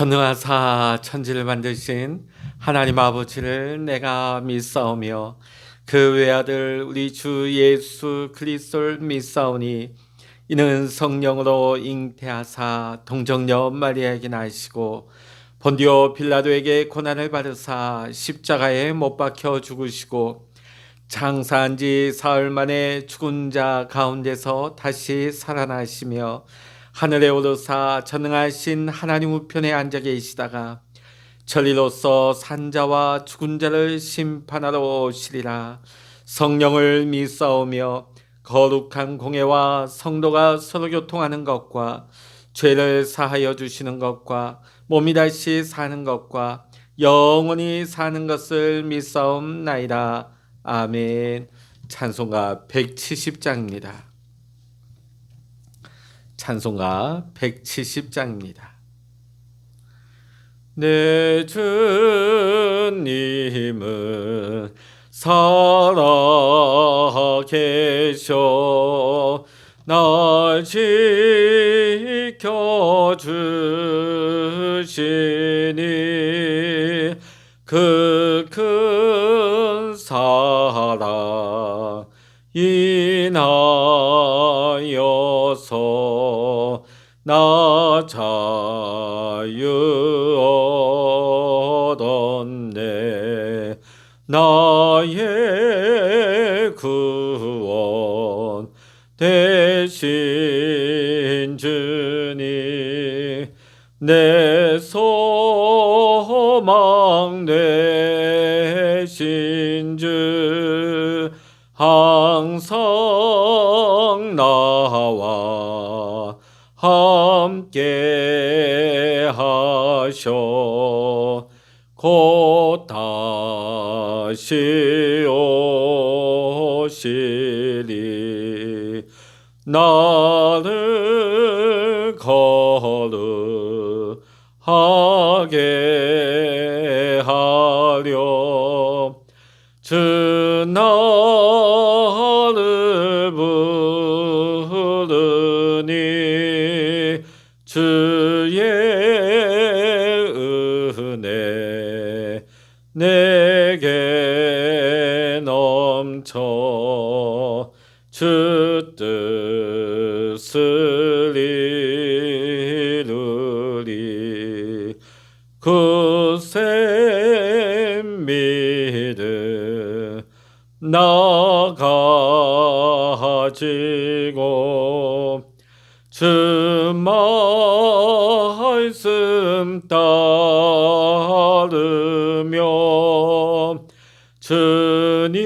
전능하사 천지를 만드신 하나님 아버지를 내가 믿사오며 그 외아들 우리 주 예수 그리스도를 믿사오니 이는 성령으로 잉태하사 동정녀 마리아에게 나시고 본디오 빌라도에게 고난을 받으사 십자가에 못 박혀 죽으시고 장사한 지 사흘 만에 죽은 자 가운데서 다시 살아나시며 하늘에 오르사 전능하신 하나님 우편에 앉아 계시다가 천리로서 산자와 죽은 자를 심판하러 오시리라. 성령을 믿사오며 거룩한 공예와 성도가 서로 교통하는 것과 죄를 사하여 주시는 것과 몸이 다시 사는 것과 영원히 사는 것을 믿사옵나이다. 아멘. 찬송가 170장입니다. 찬송가 170장입니다. 내 주님은 살아계셔 날 지켜주시니 그 큰 사랑 인하여서 나 자유 얻었네. 나의 구원 대신 주니 내 소망 되신 주 항상 나와 함께 하셔 곧 다시 오시리. 나를 거룩하게 하려 주 나를 부르니 주의 은혜 내게 넘쳐 주 뜻을 이루리. 굳센 믿음 나 가지고 주 말씀 따르며 주님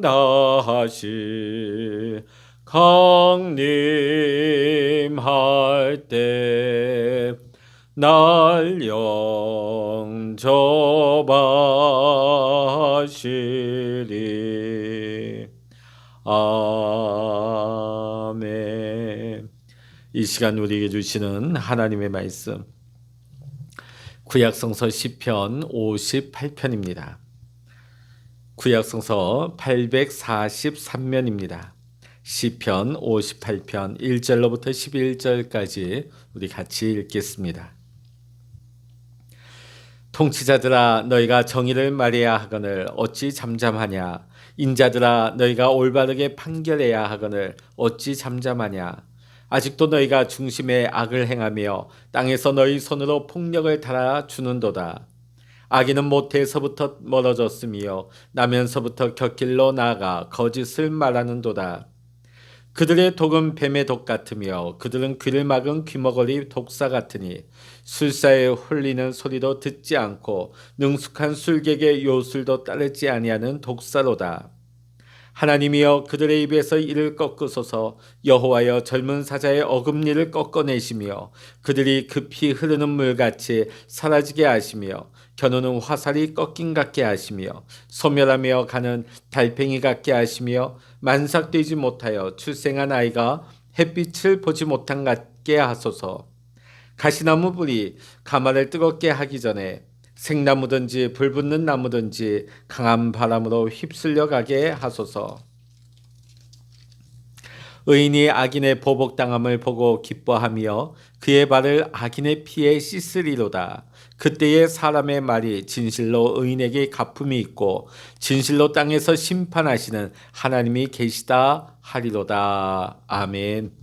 다시 강림할 때 날 영접하시리. 아멘. 이 시간 우리에게 주시는 하나님의 말씀 구약성서 시편 58편입니다. 구약성서 843면입니다. 시편 58편 1절로부터 11절까지 우리 같이 읽겠습니다. 통치자들아 너희가 정의를 말해야 하거늘 어찌 잠잠하냐. 인자들아 너희가 올바르게 판결해야 하거늘 어찌 잠잠하냐. 아직도 너희가 중심에 악을 행하며 땅에서 너희 손으로 폭력을 달아주는도다. 악인은 모태에서부터 멀어졌으며 나면서부터 곁길로 나아가 거짓을 말하는도다. 그들의 독은 뱀의 독 같으며 그들은 귀를 막은 귀머거리 독사 같으니 술사에 홀리는 소리도 듣지 않고 능숙한 술객의 요술도 따르지 아니하는 독사로다. 하나님이여 그들의 입에서 이를 꺾으소서. 여호와여 젊은 사자의 어금니를 꺾어내시며 그들이 급히 흐르는 물같이 사라지게 하시며 겨누는 화살이 꺾인 같게 하시며 소멸하며 가는 달팽이 같게 하시며 만삭되지 못하여 출생한 아이가 햇빛을 보지 못한 같게 하소서. 가시나무 불이 가마를 뜨겁게 하기 전에 생나무든지 불붙는 나무든지 강한 바람으로 휩쓸려 가게 하소서. 의인이 악인의 보복당함을 보고 기뻐하며 그의 발을 악인의 피에 씻으리로다. 그때에 사람의 말이 진실로 의인에게 갚음이 있고 진실로 땅에서 심판하시는 하나님이 계시다 하리로다. 아멘.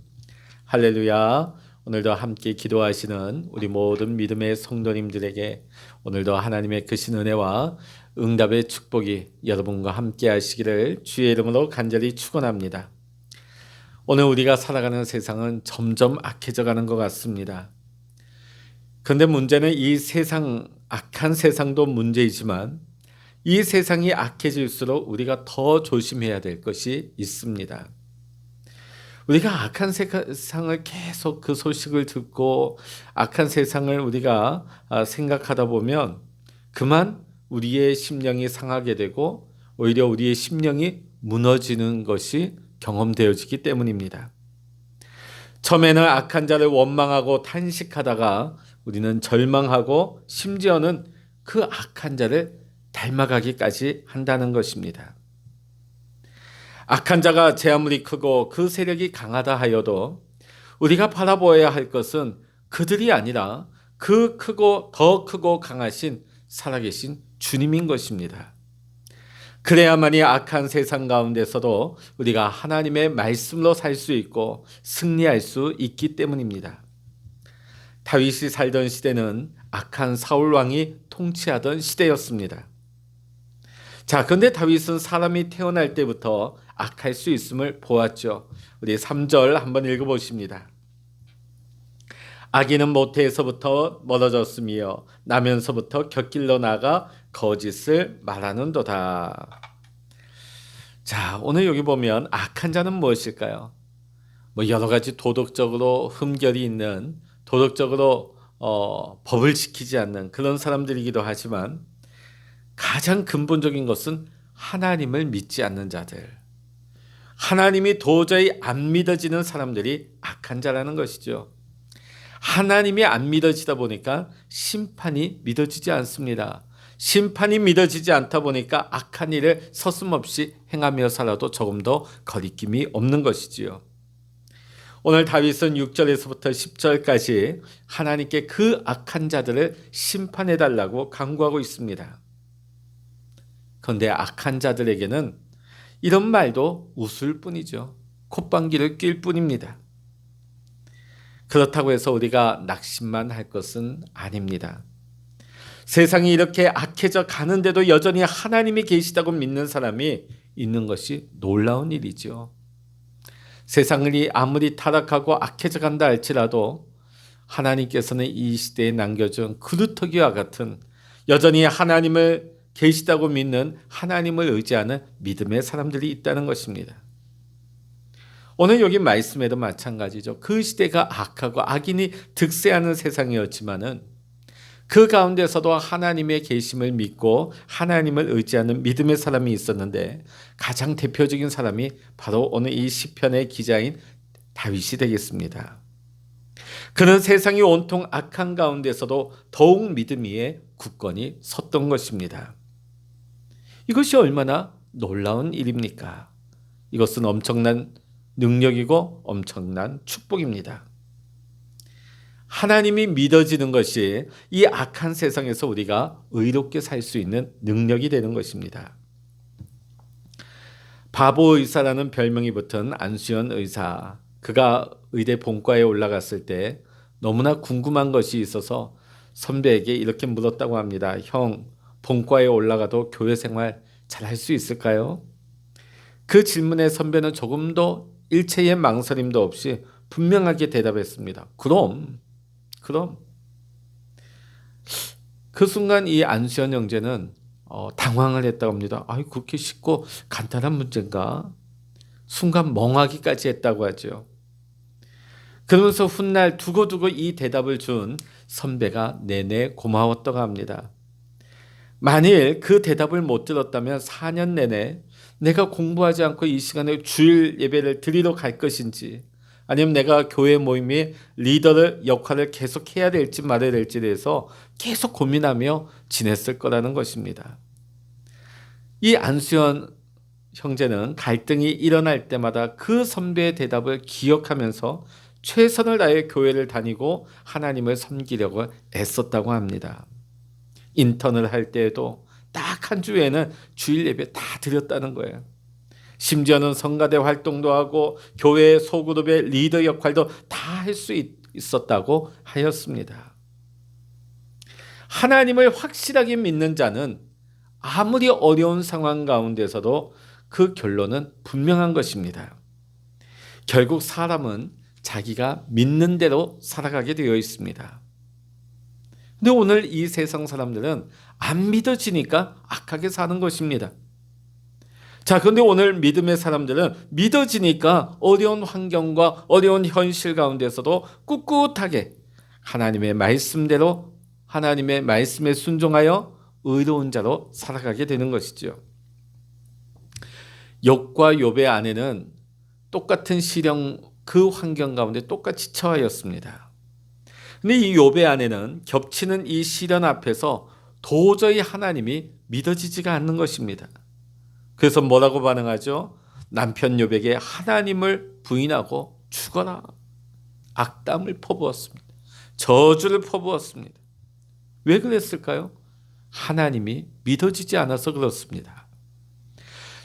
할렐루야. 오늘도 함께 기도하시는 우리 모든 믿음의 성도님들에게 오늘도 하나님의 크신 은혜와 응답의 축복이 여러분과 함께 하시기를 주의 이름으로 간절히 축원합니다. 오늘 우리가 살아가는 세상은 점점 악해져 가는 것 같습니다. 그런데 문제는 이 세상, 악한 세상도 문제이지만 이 세상이 악해질수록 우리가 더 조심해야 될 것이 있습니다. 우리가 악한 세상을 계속 그 소식을 듣고 악한 세상을 우리가 생각하다 보면 그만 우리의 심령이 상하게 되고 오히려 우리의 심령이 무너지는 것이 경험되어지기 때문입니다. 처음에는 악한 자를 원망하고 탄식하다가 우리는 절망하고 심지어는 그 악한 자를 닮아가기까지 한다는 것입니다. 악한 자가 제 아무리 크고 그 세력이 강하다 하여도 우리가 바라보아야 할 것은 그들이 아니라 그 크고 더 크고 강하신 살아계신 주님인 것입니다. 그래야만이 악한 세상 가운데서도 우리가 하나님의 말씀으로 살 수 있고 승리할 수 있기 때문입니다. 다윗이 살던 시대는 악한 사울 왕이 통치하던 시대였습니다. 자, 그런데 다윗은 사람이 태어날 때부터 악할 수 있음을 보았죠. 우리 3절 한번 읽어보십니다. 악인은 모태에서부터 멀어졌으며 나면서부터 곁길로 나가 거짓을 말하는도다. 자, 오늘 여기 보면 악한 자는 무엇일까요? 여러 가지 도덕적으로 흠결이 있는, 도덕적으로 법을 지키지 않는 그런 사람들이기도 하지만 가장 근본적인 것은 하나님을 믿지 않는 자들, 하나님이 도저히 안 믿어지는 사람들이 악한 자라는 것이죠. 하나님이 안 믿어지다 보니까 심판이 믿어지지 않습니다. 심판이 믿어지지 않다 보니까 악한 일을 서슴없이 행하며 살아도 조금 더 거리낌이 없는 것이지요. 오늘 다윗은 6절에서부터 10절까지 하나님께 그 악한 자들을 심판해달라고 간구하고 있습니다. 그런데 악한 자들에게는 이런 말도 웃을 뿐이죠. 콧방귀를 낄 뿐입니다. 그렇다고 해서 우리가 낙심만 할 것은 아닙니다. 세상이 이렇게 악해져 가는데도 여전히 하나님이 계시다고 믿는 사람이 있는 것이 놀라운 일이죠. 세상이 아무리 타락하고 악해져 간다 할지라도 하나님께서는 이 시대에 남겨준 그루터기와 같은 여전히 하나님을 계시다고 믿는 하나님을 의지하는 믿음의 사람들이 있다는 것입니다. 오늘 여기 말씀에도 마찬가지죠. 그 시대가 악하고 악인이 득세하는 세상이었지만은 그 가운데서도 하나님의 계심을 믿고 하나님을 의지하는 믿음의 사람이 있었는데 가장 대표적인 사람이 바로 오늘 이 시편의 기자인 다윗이 되겠습니다. 그는 세상이 온통 악한 가운데서도 더욱 믿음 위에 굳건히 섰던 것입니다. 이것이 얼마나 놀라운 일입니까? 이것은 엄청난 능력이고 엄청난 축복입니다. 하나님이 믿어지는 것이 이 악한 세상에서 우리가 의롭게 살 수 있는 능력이 되는 것입니다. 바보 의사라는 별명이 붙은 안수연 의사, 그가 의대 본과에 올라갔을 때 너무나 궁금한 것이 있어서 선배에게 이렇게 물었다고 합니다. 형, 본과에 올라가도 교회 생활 잘 할 수 있을까요? 그 질문에 선배는 조금도 일체의 망설임도 없이 분명하게 대답했습니다. 그럼. 그 순간 이 안수연 형제는 당황을 했다고 합니다. 그렇게 쉽고 간단한 문제인가? 순간 멍하기까지 했다고 하죠. 그러면서 훗날 두고두고 이 대답을 준 선배가 내내 고마웠다고 합니다. 만일 그 대답을 못 들었다면 4년 내내 내가 공부하지 않고 이 시간에 주일 예배를 드리러 갈 것인지 아니면 내가 교회 모임의 리더를 역할을 계속 해야 될지 말아야 될지에 대해서 계속 고민하며 지냈을 거라는 것입니다. 이 안수연 형제는 갈등이 일어날 때마다 그 선배의 대답을 기억하면서 최선을 다해 교회를 다니고 하나님을 섬기려고 애썼다고 합니다. 인턴을 할 때에도 딱 한 주에는 주일 예배 다 드렸다는 거예요. 심지어는 성가대 활동도 하고 교회 소그룹의 리더 역할도 다 할 수 있었다고 하였습니다. 하나님을 확실하게 믿는 자는 아무리 어려운 상황 가운데서도 그 결론은 분명한 것입니다. 결국 사람은 자기가 믿는 대로 살아가게 되어 있습니다. 근데 오늘 이 세상 사람들은 안 믿어지니까 악하게 사는 것입니다. 자, 그런데 오늘 믿음의 사람들은 믿어지니까 어려운 환경과 어려운 현실 가운데서도 꿋꿋하게 하나님의 말씀대로 하나님의 말씀에 순종하여 의로운 자로 살아가게 되는 것이죠. 욥과 욥의 아내는 똑같은 시련 그 환경 가운데 똑같이 처하였습니다. 근데 이 욥의 아내는 겹치는 이 시련 앞에서 도저히 하나님이 믿어지지가 않는 것입니다. 그래서 뭐라고 반응하죠? 남편 욥에게 하나님을 부인하고 죽어라. 악담을 퍼부었습니다. 저주를 퍼부었습니다. 왜 그랬을까요? 하나님이 믿어지지 않아서 그렇습니다.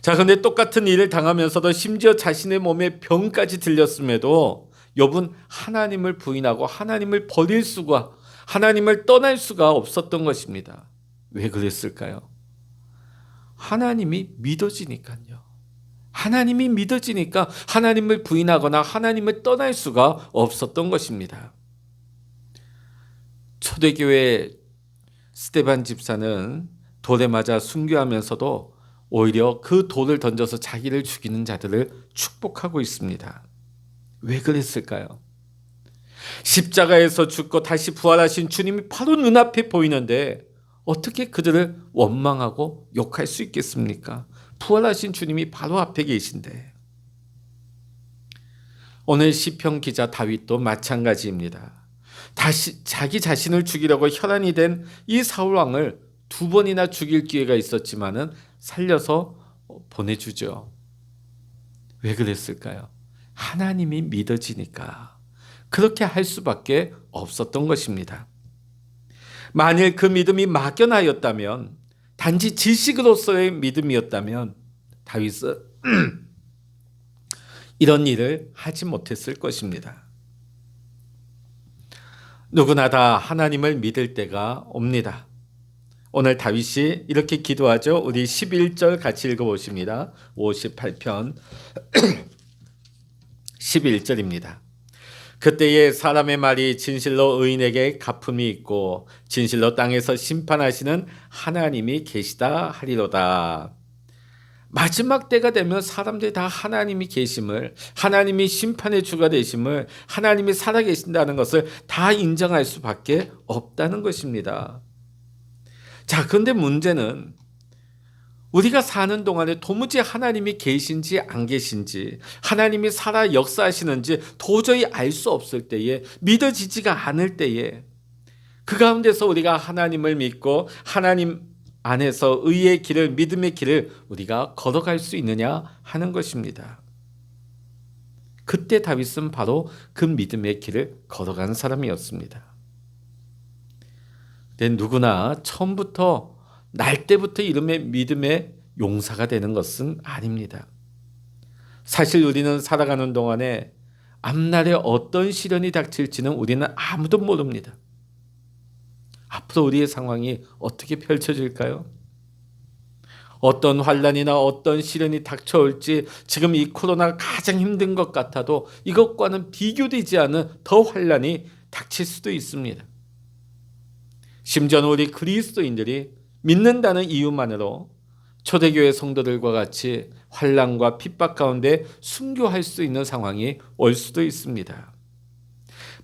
자, 그런데 똑같은 일을 당하면서도 심지어 자신의 몸에 병까지 들렸음에도 욥은 하나님을 부인하고 하나님을 버릴 수가, 하나님을 떠날 수가 없었던 것입니다. 왜 그랬을까요? 하나님이 믿어지니까요. 하나님이 믿어지니까 하나님을 부인하거나 하나님을 떠날 수가 없었던 것입니다. 초대교회 스데반 집사는 돌에 맞아 순교하면서도 오히려 그 돌을 던져서 자기를 죽이는 자들을 축복하고 있습니다. 왜 그랬을까요? 십자가에서 죽고 다시 부활하신 주님이 바로 눈앞에 보이는데 어떻게 그들을 원망하고 욕할 수 있겠습니까? 부활하신 주님이 바로 앞에 계신데. 오늘 시편 기자 다윗도 마찬가지입니다. 다시 자기 자신을 죽이려고 혈안이 된 이 사울 왕을 2번이나 죽일 기회가 있었지만은 살려서 보내주죠. 왜 그랬을까요? 하나님이 믿어지니까 그렇게 할 수밖에 없었던 것입니다. 만일 그 믿음이 막연하였다면, 단지 지식으로서의 믿음이었다면 다윗은 이런 일을 하지 못했을 것입니다. 누구나 다 하나님을 믿을 때가 옵니다. 오늘 다윗이 이렇게 기도하죠. 우리 11절 같이 읽어보십니다. 58편 11절입니다. 그때에 사람의 말이 진실로 의인에게 갚음이 있고 진실로 땅에서 심판하시는 하나님이 계시다 하리로다. 마지막 때가 되면 사람들이 다 하나님이 계심을, 하나님이 심판의 주가 되심을, 하나님이 살아계신다는 것을 다 인정할 수밖에 없다는 것입니다. 자, 그런데 문제는 우리가 사는 동안에 도무지 하나님이 계신지 안 계신지, 하나님이 살아 역사하시는지 도저히 알 수 없을 때에, 믿어지지가 않을 때에 그 가운데서 우리가 하나님을 믿고 하나님 안에서 의의 길을, 믿음의 길을 우리가 걸어갈 수 있느냐 하는 것입니다. 그때 다윗은 바로 그 믿음의 길을 걸어간 사람이었습니다. 근데 누구나 처음부터 날 때부터 이름의 믿음의 용사가 되는 것은 아닙니다. 사실 우리는 살아가는 동안에 앞날에 어떤 시련이 닥칠지는 우리는 아무도 모릅니다. 앞으로 우리의 상황이 어떻게 펼쳐질까요? 어떤 환난이나 어떤 시련이 닥쳐올지 지금 이 코로나가 가장 힘든 것 같아도 이것과는 비교되지 않은 더 환난이 닥칠 수도 있습니다. 심지어는 우리 그리스도인들이 믿는다는 이유만으로 초대교회 성도들과 같이 환난과 핍박 가운데 순교할 수 있는 상황이 올 수도 있습니다.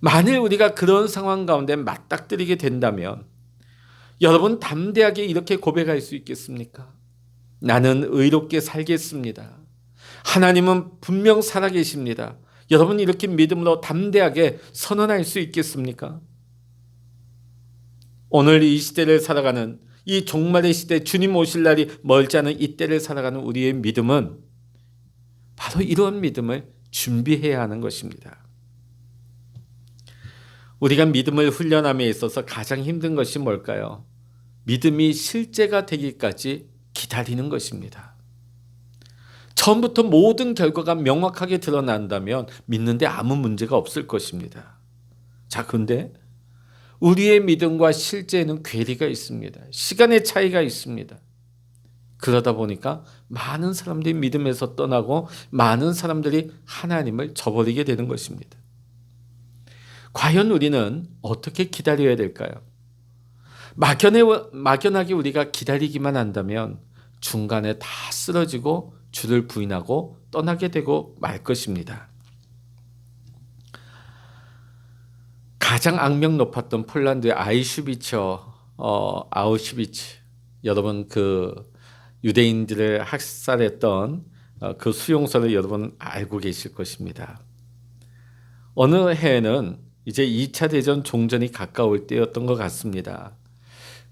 만일 우리가 그런 상황 가운데 맞닥뜨리게 된다면 여러분 담대하게 이렇게 고백할 수 있겠습니까? 나는 의롭게 살겠습니다. 하나님은 분명 살아계십니다. 여러분 이렇게 믿음으로 담대하게 선언할 수 있겠습니까? 오늘 이 시대를 살아가는 이 종말의 시대 주님 오실 날이 멀지 않은 이때를 살아가는 우리의 믿음은 바로 이런 믿음을 준비해야 하는 것입니다. 우리가 믿음을 훈련함에 있어서 가장 힘든 것이 뭘까요? 믿음이 실제가 되기까지 기다리는 것입니다. 처음부터 모든 결과가 명확하게 드러난다면 믿는데 아무 문제가 없을 것입니다. 자, 그런데 우리의 믿음과 실제에는 괴리가 있습니다. 시간의 차이가 있습니다. 그러다 보니까 많은 사람들이 믿음에서 떠나고 많은 사람들이 하나님을 저버리게 되는 것입니다. 과연 우리는 어떻게 기다려야 될까요? 막연하게 우리가 기다리기만 한다면 중간에 다 쓰러지고 주를 부인하고 떠나게 되고 말 것입니다. 가장 악명 높았던 폴란드의 아우슈비츠, 여러분 그 유대인들을 학살했던 그 수용소를 여러분 알고 계실 것입니다. 어느 해에는 이제 2차 대전 종전이 가까울 때였던 것 같습니다.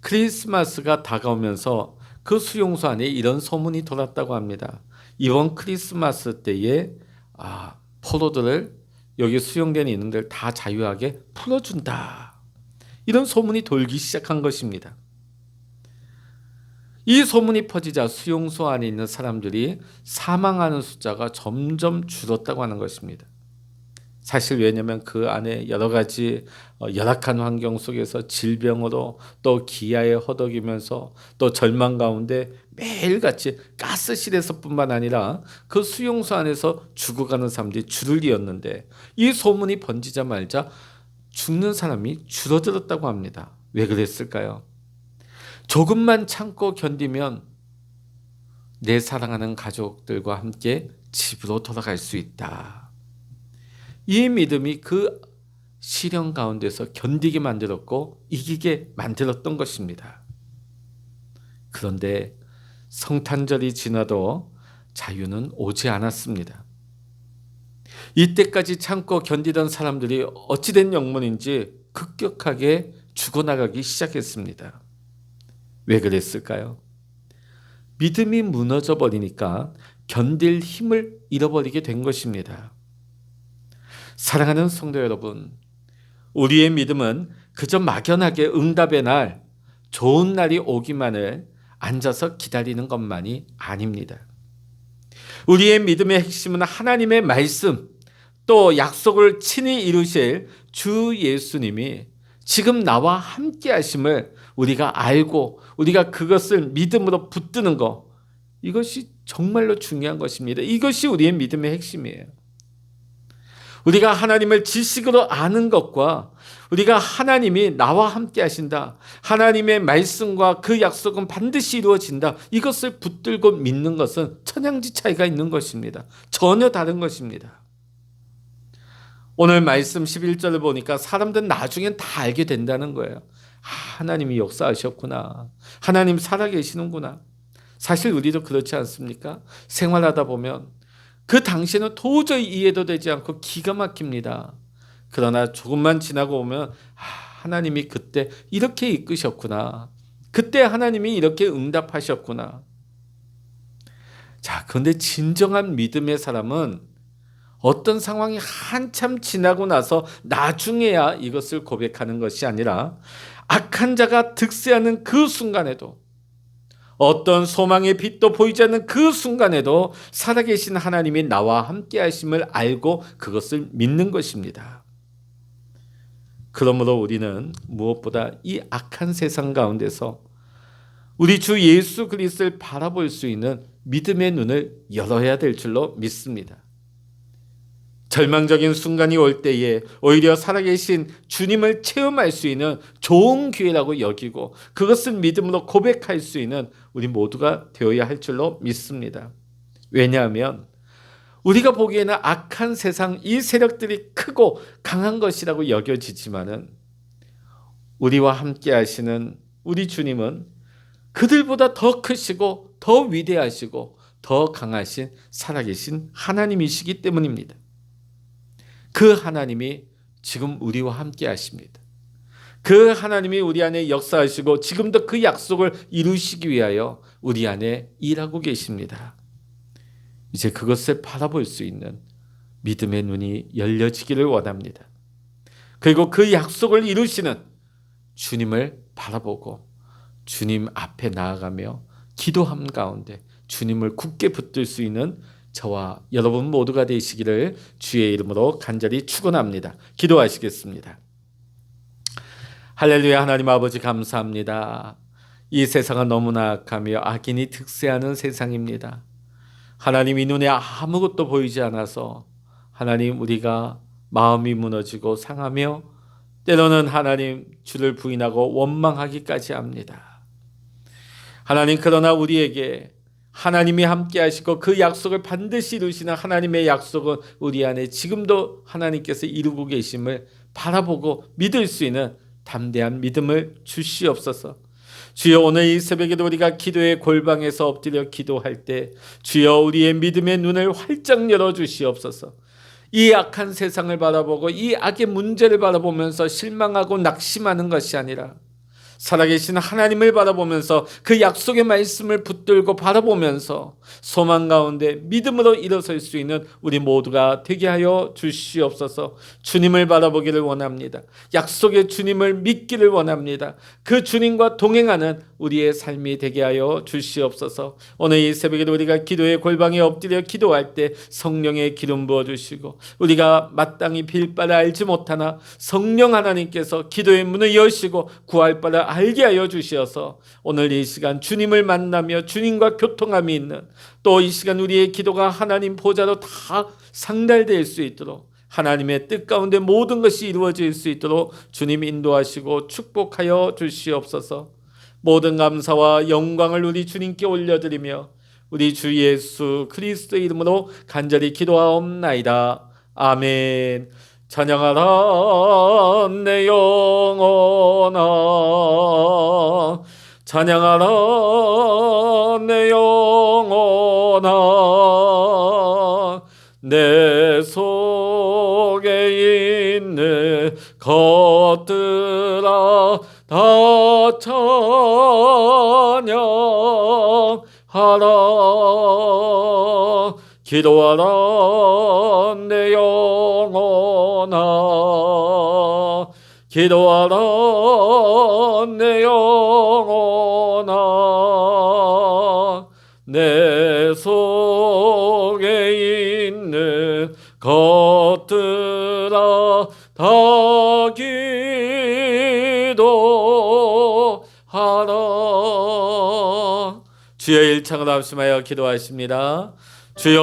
크리스마스가 다가오면서 그 수용소 안에 이런 소문이 돌았다고 합니다. 이번 크리스마스 때에 포로들을 여기 수용된 인원들 다 자유하게 풀어준다. 이런 소문이 돌기 시작한 것입니다. 이 소문이 퍼지자 수용소 안에 있는 사람들이 사망하는 숫자가 점점 줄었다고 하는 것입니다. 사실 왜냐하면 그 안에 여러 가지 열악한 환경 속에서 질병으로 또 기아에 허덕이면서 또 절망 가운데 매일같이 가스실에서뿐만 아니라 그 수용소 안에서 죽어가는 사람들이 줄을 이었는데 이 소문이 번지자마자 죽는 사람이 줄어들었다고 합니다. 왜 그랬을까요? 조금만 참고 견디면 내 사랑하는 가족들과 함께 집으로 돌아갈 수 있다. 이 믿음이 그 시련 가운데서 견디게 만들었고 이기게 만들었던 것입니다. 그런데 성탄절이 지나도 자유는 오지 않았습니다. 이때까지 참고 견디던 사람들이 어찌된 영문인지 급격하게 죽어나가기 시작했습니다. 왜 그랬을까요? 믿음이 무너져 버리니까 견딜 힘을 잃어버리게 된 것입니다. 사랑하는 성도 여러분, 우리의 믿음은 그저 막연하게 응답의 날, 좋은 날이 오기만을 앉아서 기다리는 것만이 아닙니다. 우리의 믿음의 핵심은 하나님의 말씀, 또 약속을 친히 이루실 주 예수님이 지금 나와 함께 하심을 우리가 알고 우리가 그것을 믿음으로 붙드는 것, 이것이 정말로 중요한 것입니다. 이것이 우리의 믿음의 핵심이에요. 우리가 하나님을 지식으로 아는 것과 우리가 하나님이 나와 함께 하신다, 하나님의 말씀과 그 약속은 반드시 이루어진다, 이것을 붙들고 믿는 것은 천양지 차이가 있는 것입니다. 전혀 다른 것입니다. 오늘 말씀 11절을 보니까 사람들은 나중엔 다 알게 된다는 거예요. 하나님이 역사하셨구나, 하나님 살아계시는구나. 사실 우리도 그렇지 않습니까? 생활하다 보면 그 당시에는 도저히 이해도 되지 않고 기가 막힙니다. 그러나 조금만 지나고 오면 하나님이 그때 이렇게 이끄셨구나, 그때 하나님이 이렇게 응답하셨구나. 자, 그런데 진정한 믿음의 사람은 어떤 상황이 한참 지나고 나서 나중에야 이것을 고백하는 것이 아니라 악한 자가 득세하는 그 순간에도, 어떤 소망의 빛도 보이지 않는 그 순간에도 살아계신 하나님이 나와 함께 하심을 알고 그것을 믿는 것입니다. 그러므로 우리는 무엇보다 이 악한 세상 가운데서 우리 주 예수 그리스도를 바라볼 수 있는 믿음의 눈을 열어야 될 줄로 믿습니다. 절망적인 순간이 올 때에 오히려 살아계신 주님을 체험할 수 있는 좋은 기회라고 여기고 그것을 믿음으로 고백할 수 있는 우리 모두가 되어야 할 줄로 믿습니다. 왜냐하면 우리가 보기에는 악한 세상, 이 세력들이 크고 강한 것이라고 여겨지지만은 우리와 함께 하시는 우리 주님은 그들보다 더 크시고 더 위대하시고 더 강하신 살아계신 하나님이시기 때문입니다. 그 하나님이 지금 우리와 함께 하십니다. 그 하나님이 우리 안에 역사하시고 지금도 그 약속을 이루시기 위하여 우리 안에 일하고 계십니다. 이제 그것을 바라볼 수 있는 믿음의 눈이 열려지기를 원합니다. 그리고 그 약속을 이루시는 주님을 바라보고 주님 앞에 나아가며 기도함 가운데 주님을 굳게 붙들 수 있는 저와 여러분 모두가 되시기를 주의 이름으로 간절히 축원합니다. 기도하시겠습니다. 할렐루야. 하나님 아버지 감사합니다. 이 세상은 너무나 악하며 악인이 득세하는 세상입니다. 하나님, 이 눈에 아무것도 보이지 않아서 하나님 우리가 마음이 무너지고 상하며 때로는 하나님 주를 부인하고 원망하기까지 합니다. 하나님, 그러나 우리에게 하나님이 함께 하시고 그 약속을 반드시 이루시는 하나님의 약속은 우리 안에 지금도 하나님께서 이루고 계심을 바라보고 믿을 수 있는 담대한 믿음을 주시옵소서. 주여, 오늘 이 새벽에도 우리가 기도의 골방에서 엎드려 기도할 때 주여 우리의 믿음의 눈을 활짝 열어주시옵소서. 이 악한 세상을 바라보고 이 악의 문제를 바라보면서 실망하고 낙심하는 것이 아니라 살아계신 하나님을 바라보면서 그 약속의 말씀을 붙들고 바라보면서 소망 가운데 믿음으로 일어설 수 있는 우리 모두가 되게 하여 주시옵소서. 주님을 바라보기를 원합니다. 약속의 주님을 믿기를 원합니다. 그 주님과 동행하는 우리의 삶이 되게 하여 주시옵소서. 오늘 이 새벽에도 우리가 기도의 골방에 엎드려 기도할 때 성령의 기름 부어주시고 우리가 마땅히 빌 바를 알지 못하나 성령 하나님께서 기도의 문을 여시고 구할 바를 알게 하여 주시어서 오늘 이 시간 주님을 만나며 주님과 교통함이 있는, 또 이 시간 우리의 기도가 하나님 보좌로 다 상달될 수 있도록 하나님의 뜻 가운데 모든 것이 이루어질 수 있도록 주님 인도하시고 축복하여 주시옵소서. 모든 감사와 영광을 우리 주님께 올려드리며 우리 주 예수 그리스도의 이름으로 간절히 기도하옵나이다. 아멘. 찬양하라 내 영혼아, 찬양하라 내 영혼아, 내 속에 있는 것들아 다 찬양하라. 기도하라 내 영혼아, 기도하라 내 영혼아, 내 속에 있는 것들아 다 기도하라. 주여, 일창을 합심하여 기도하십니다. 주여,